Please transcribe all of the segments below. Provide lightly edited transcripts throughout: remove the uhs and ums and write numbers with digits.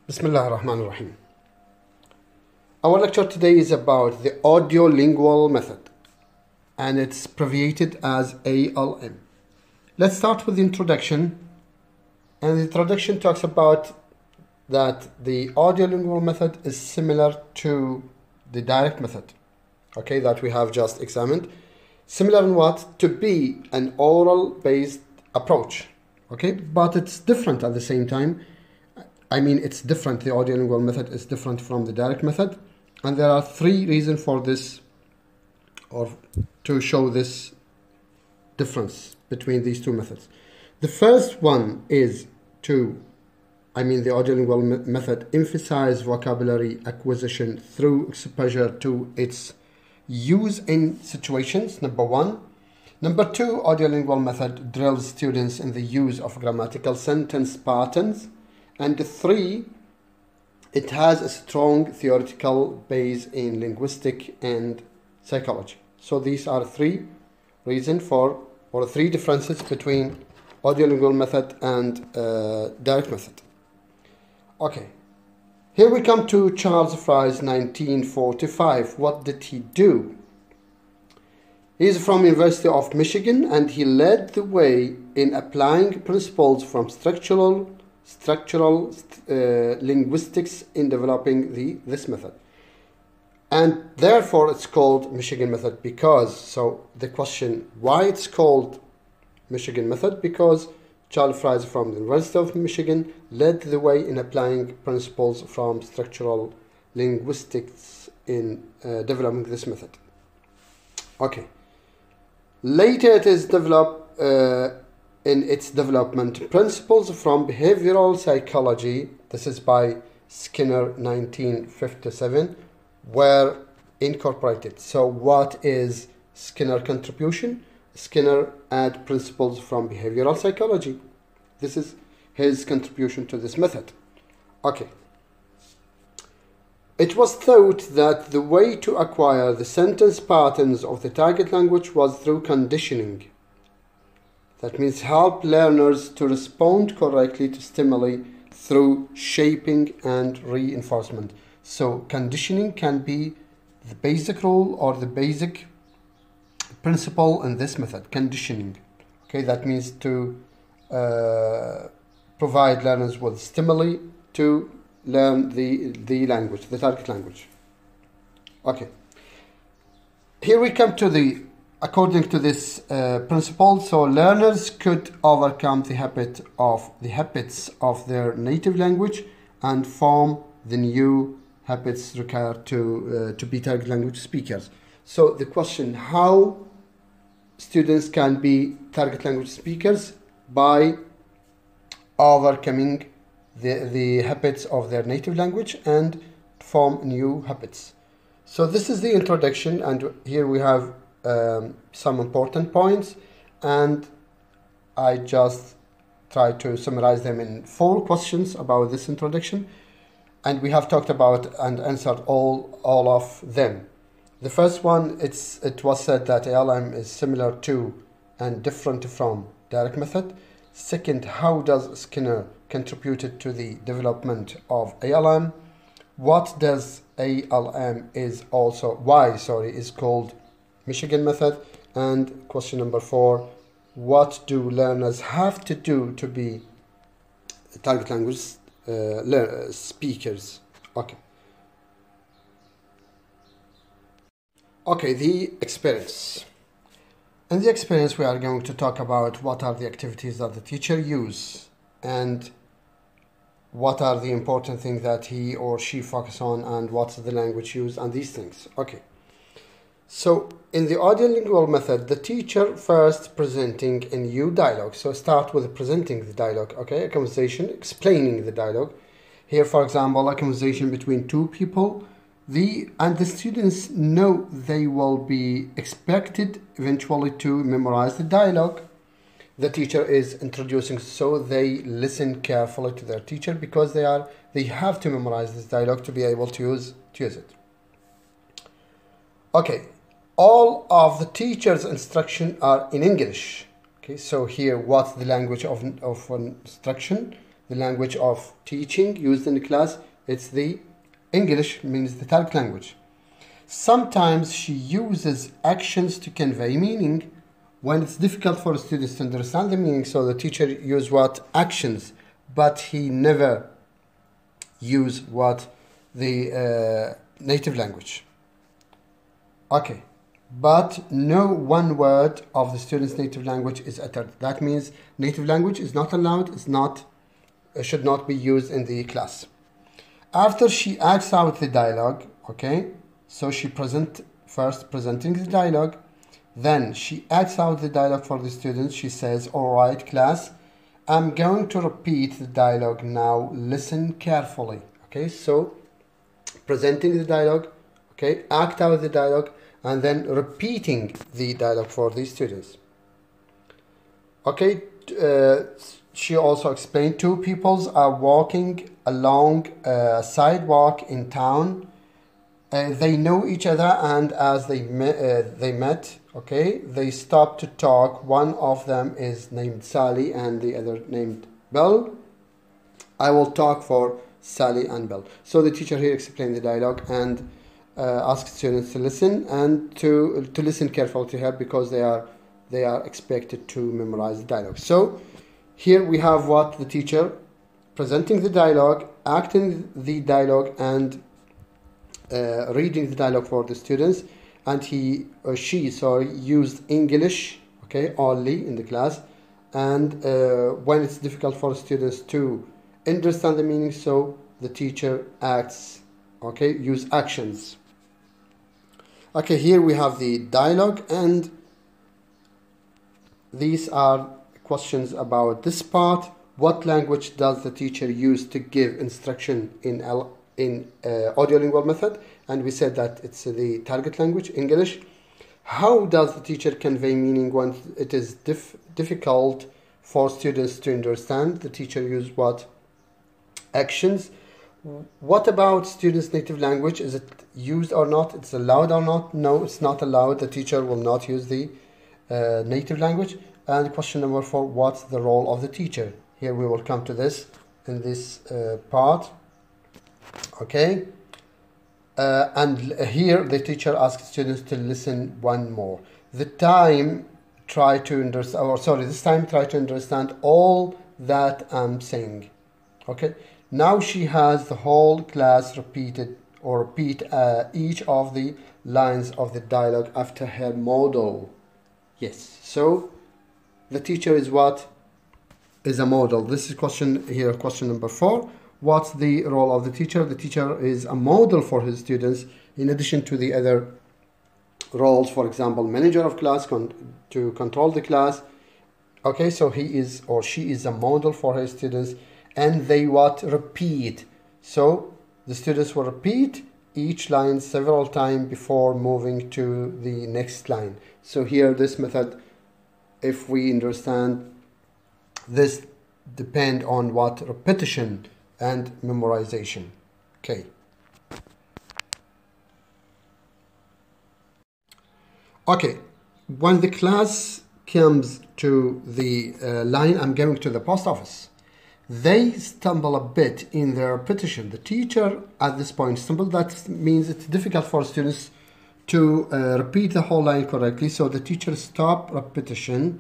Bismillah ar-Rahman ar-Rahim. Our lecture today is about the audio-lingual method, and it's abbreviated as ALM. Let's start with the introduction. And the introduction talks about that the audio-lingual method is similar to the direct method, okay, that we have just examined. Similar in what? To be an oral-based approach, okay, but it's different at the same time. It's different. The audio-lingual method is different from the direct method, and there are three reasons for this, or to show this difference between these two methods. The first one is the audio-lingual method emphasizes vocabulary acquisition through exposure to its use in situations, number one. Number two, audio-lingual method drills students in the use of grammatical sentence patterns. And three, it has a strong theoretical base in linguistics and psychology. So these are three reasons or three differences between audio-lingual method and direct method. Okay, here we come to Charles Fry's 1945. What did he do? He is from University of Michigan, and he led the way in applying principles from structural linguistics in developing this method, and therefore it's called Michigan method. Because, so the question, why it's called Michigan method? Because Charles Fry from the University of Michigan led the way in applying principles from structural linguistics in developing this method. Okay, later it is developed in its development, principles from behavioral psychology, this is by Skinner 1957, were incorporated. So what is Skinner contribution? Skinner add principles from behavioral psychology. This is his contribution to this method. Okay. It was thought that the way to acquire the sentence patterns of the target language was through conditioning. That means help learners to respond correctly to stimuli through shaping and reinforcement. So conditioning can be the basic rule or the basic principle in this method, conditioning. Okay, that means to provide learners with stimuli to learn the language, the target language. Okay, here we come to according to this principle, so learners could overcome the habits of their native language and form the new habits required to be target language speakers. So the question, how students can be target language speakers? By overcoming the habits of their native language and form new habits. So this is the introduction, and here we have some important points, and I just try to summarize them in 4 questions about this introduction, and we have talked about and answered all of them. The first one, it was said that ALM is similar to and different from direct method. Second, how does Skinner contribute to the development of ALM? What does ALM why is called Michigan method? And question number 4, what do learners have to do to be target language speakers? Okay, the experience. In the experience, we are going to talk about what are the activities that the teacher use and what are the important things that he or she focus on, and what's the language used, and these things. Okay. So in the audio-lingual method, the teacher first presenting a new dialogue. So start with presenting the dialogue, okay, a conversation, explaining the dialogue. Here, for example, a conversation between two people. The students know they will be expected eventually to memorize the dialogue the teacher is introducing, so they listen carefully to their teacher because they have to memorize this dialogue to be able to use it. Okay. All of the teacher's instruction are in English. Okay, so here, what's the language of instruction? the language of teaching used in the class, it's the English, means the target language. Sometimes she uses actions to convey meaning when it's difficult for students to understand the meaning. So the teacher use what? Actions, but he never use what? The native language. Okay, but no one word of the student's native language is uttered. That means native language is not allowed, should not be used in the class. After she acts out the dialogue, okay, so she first presenting the dialogue, then she acts out the dialogue for the students. She says, all right, class, I'm going to repeat the dialogue now. Listen carefully. Okay, so presenting the dialogue, okay, act out the dialogue, and then repeating the dialogue for the students. Okay, she also explained two peoples are walking along a sidewalk in town. They know each other, and as they met, okay, they stopped to talk. One of them is named Sally and the other named Bill. I will talk for Sally and Bill. So the teacher here explained the dialogue and asked students to listen and to listen carefully to her, because they are expected to memorize the dialogue. So here we have what the teacher presenting the dialogue, acting the dialogue, and reading the dialogue for the students, and she used English, okay, only in the class, and when it's difficult for students to understand the meaning, so the teacher acts, okay, use actions. Okay, here we have the dialogue, and these are questions about this part. What language does the teacher use to give instruction in audiolingual method? And we said that it's the target language, English. How does the teacher convey meaning when it is difficult for students to understand? The teacher use what? Actions. What about students' native language? Is it used or not? It's allowed or not? No, it's not allowed. The teacher will not use the native language. And question number 4, what's the role of the teacher? Here we will come to this in this part. Okay. And here the teacher asks students to listen one more. This time try to understand all that I'm saying. Okay. Now she has the whole class repeat each of the lines of the dialogue after her model. Yes. So the teacher is what? Is a model. This is question number 4. What's the role of the teacher? The teacher is a model for his students, in addition to the other roles, for example, manager of class, to control the class. Okay, so he is or she is a model for his students, and they what? Repeat. So the students will repeat each line several times before moving to the next line. So here, this method, if we understand this, depend on what? Repetition and memorization. Okay. Okay, when the class comes to the line, I'm going to the post office, they stumble a bit in their repetition. The teacher at this point stumbled. That means it's difficult for students to repeat the whole line correctly. So the teacher stops repetition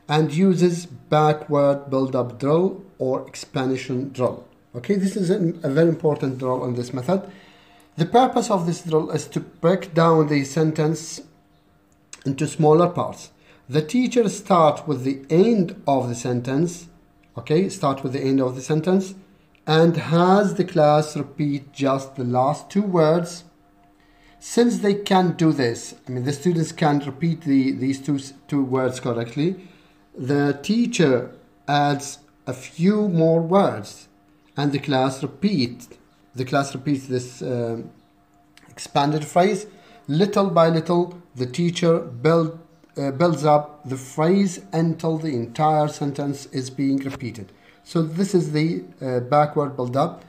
and uses backward build-up drill or expansion drill. Okay, this is a very important drill in this method. The purpose of this drill is to break down the sentence into smaller parts. The teacher starts with the end of the sentence, okay, start with the end of the sentence, and has the class repeat just the last 2 words. Since they can do this, I mean the students can repeat these two words correctly, the teacher adds a few more words, and the class repeats this expanded phrase. Little by little, the teacher builds up the phrase until the entire sentence is being repeated. So this is the backward build-up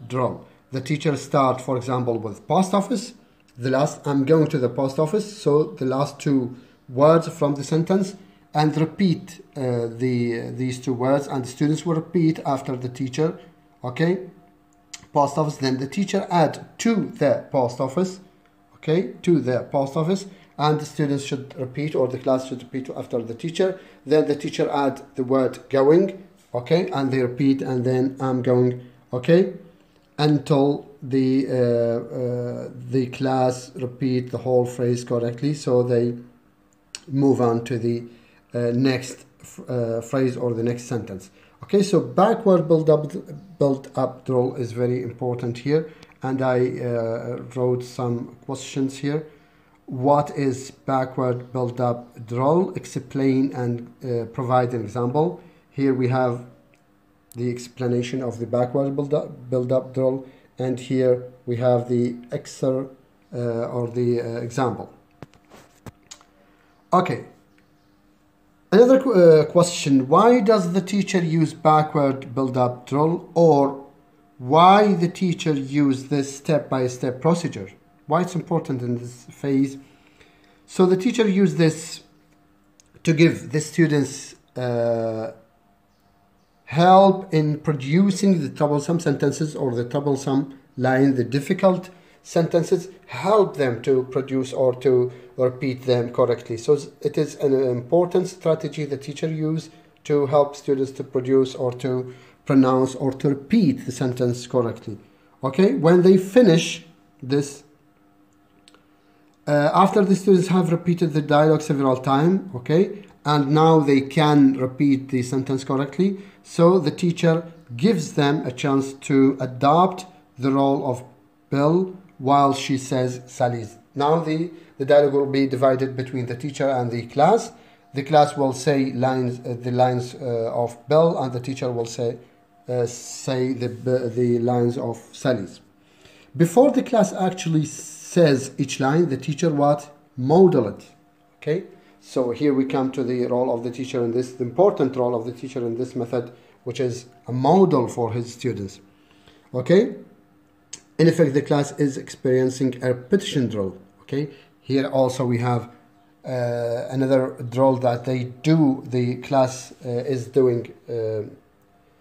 drill. The teacher starts, for example, with post office. I'm going to the post office. So the last 2 words from the sentence, and repeat these two words, and the students will repeat after the teacher. Okay, post office. Then the teacher add to the post office. Okay, to the post office, and the students should repeat, or the class should repeat after the teacher. Then the teacher add the word going. Okay, and they repeat, and then I'm going. Okay, until the class repeat the whole phrase correctly, so they move on to the next phrase or the next sentence. Okay, so backward build up drill is very important here, and I wrote some questions here. What is backward build up drill? Explain and provide an example. Here we have the explanation of the backward build up drill, and here we have the excerpt or the example. Okay. Another question: why does the teacher use backward build up drill, or why the teacher use this step-by-step procedure? Why it's important in this phase? So the teacher used this to give the students help in producing the troublesome sentences or the troublesome line, the difficult sentences, help them to produce or to repeat them correctly. So it is an important strategy the teacher use to help students to produce or to pronounce or to repeat the sentence correctly. Okay, when they finish this, after the students have repeated the dialogue several times, okay, and now they can repeat the sentence correctly, so the teacher gives them a chance to adopt the role of Bill while she says Sally's. Now the dialogue will be divided between the teacher and the class. The class will say the lines of Bill, and the teacher will say the lines of Sally's. Before the class actually says each line, the teacher model it. Okay, so here we come to the role of the teacher in this, the important role of the teacher in this method, which is a model for his students. Okay, in effect, the class is experiencing a repetition drill. Okay, here also we have another drill that the class is doing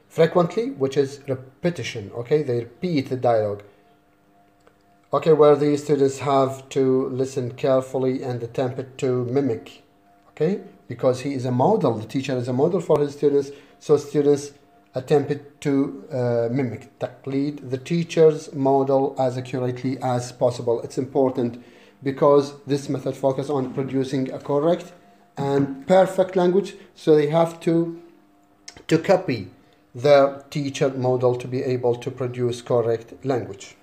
frequently, which is repetition. Okay, they repeat the dialogue. Okay, where the students have to listen carefully and attempt to mimic. Okay, because he is a model, the teacher is a model for his students, so students attempt to mimic, taqleed, the teacher's model as accurately as possible. It's important because this method focuses on producing a correct and perfect language, so they have to copy the teacher model to be able to produce correct language.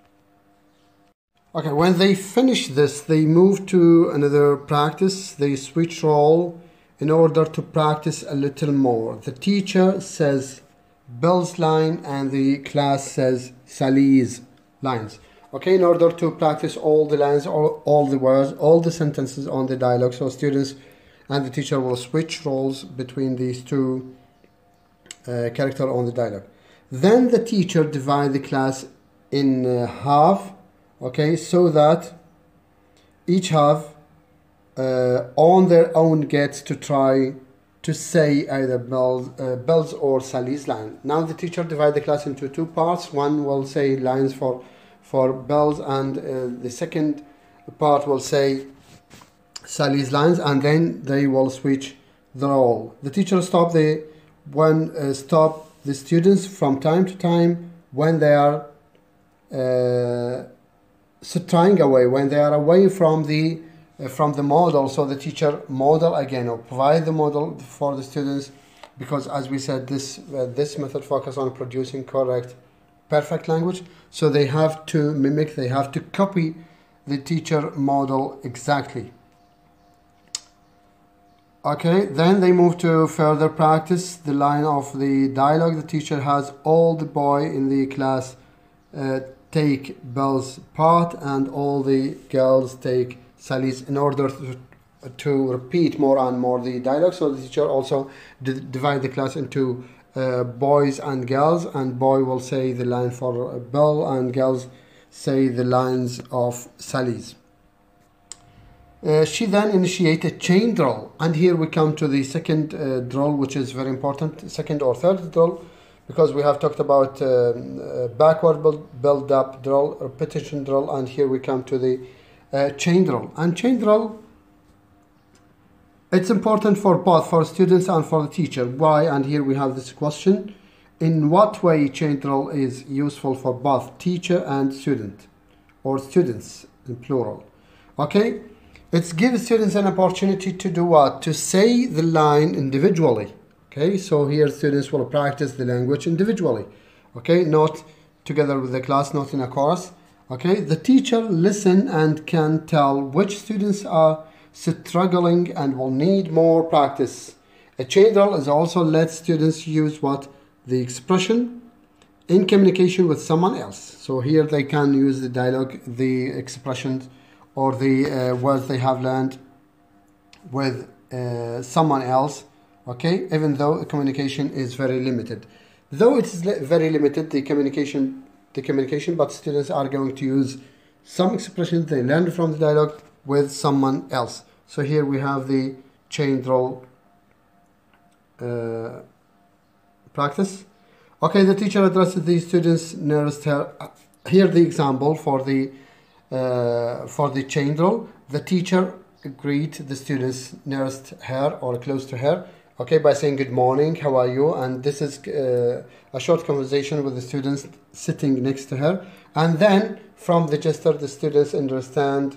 Okay, when they finish this, they move to another practice. They switch role in order to practice a little more. The teacher says Bill's line and the class says Sally's lines. Okay, in order to practice all the lines, all the words, all the sentences on the dialogue, so students and the teacher will switch roles between these two characters on the dialogue. Then the teacher divides the class in half. Okay, so that each half on their own gets to try to say either Bill's or Sally's line. Now the teacher divides the class into two parts. One will say lines for Bill's, and the second part will say Sally's lines, and then they will switch the role. The teacher stop the students from time to time when they are straying away, when they are away from the model. So the teacher model again, or provide the model for the students, because as we said, this method focuses on producing correct, perfect language. So they have to mimic, they have to copy the teacher model exactly. Okay, then they move to further practice the line of the dialogue. The teacher has all the boy in the class take Bill's part, and all the girls take Sally's, in order to repeat more and more the dialogue. So the teacher also divide the class into boys and girls, and boy will say the line for Bill and girls say the lines of Sally's. She then initiated chain drill, and here we come to the second drill, which is very important, second or third drill, because we have talked about backward build up drill, repetition drill, and here we come to the chain drill. And chain drill, it's important for both for students and for the teacher. Why? And here we have this question: in what way chain drill is useful for both teacher and student, or students in plural? Okay. It gives students an opportunity to do what? To say the line individually. Okay, so here students will practice the language individually. Okay, not together with the class, not in a chorus. Okay, the teacher listen and can tell which students are struggling and will need more practice. A chain drill is also let students use what? The expression in communication with someone else. So here they can use the dialogue, the expressions, or the words they have learned with someone else, okay, even though the communication is very limited. Though it is very limited, the communication, but students are going to use some expressions they learned from the dialogue with someone else. So here we have the chain drill practice. Okay, the teacher addresses the students nearest her. Here the example for the chain drill. The teacher greet the students nearest her or close to her, okay, by saying good morning, how are you? And this is a short conversation with the students sitting next to her. And then from the gesture, the students understand,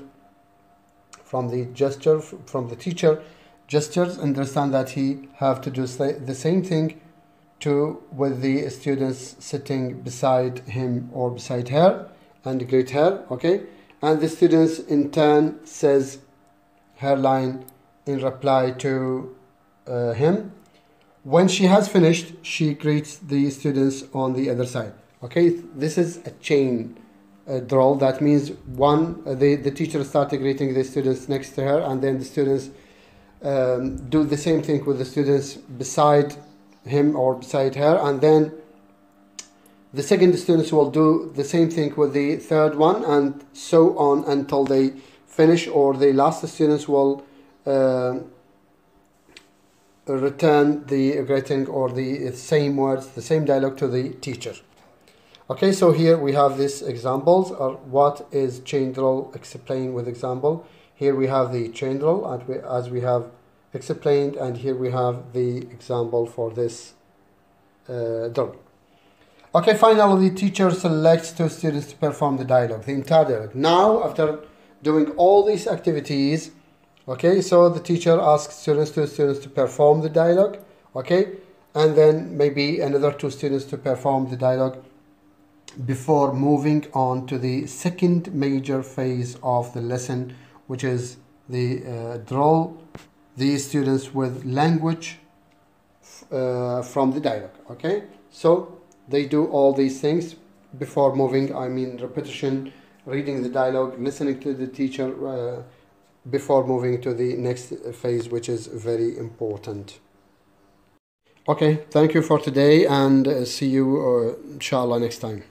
from the gesture, from the teacher gestures, understand that he have to do the same thing with the students sitting beside him or beside her, and greet her, okay? And the students in turn says her line in reply to him. When she has finished, she greets the students on the other side. Okay, this is a chain drill. That means the teacher started greeting the students next to her, and then the students do the same thing with the students beside him or beside her, and then the second students will do the same thing with the third one, and so on until they finish, or the last students will return the greeting or the same words, the same dialogue to the teacher. Okay, so here we have these examples, or what is chain drill, explain with example. Here we have the chain drill as we have explained, and here we have the example for this drill. Okay, finally, the teacher selects two students to perform the dialogue, the entire dialogue. Now, after doing all these activities, okay, so the teacher asks two students to perform the dialogue, okay, and then maybe another two students to perform the dialogue before moving on to the second major phase of the lesson, which is the drill the students with language from the dialogue, okay? So they do all these things before moving, repetition, reading the dialogue, listening to the teacher before moving to the next phase, which is very important. Okay, thank you for today, and see you inshallah next time.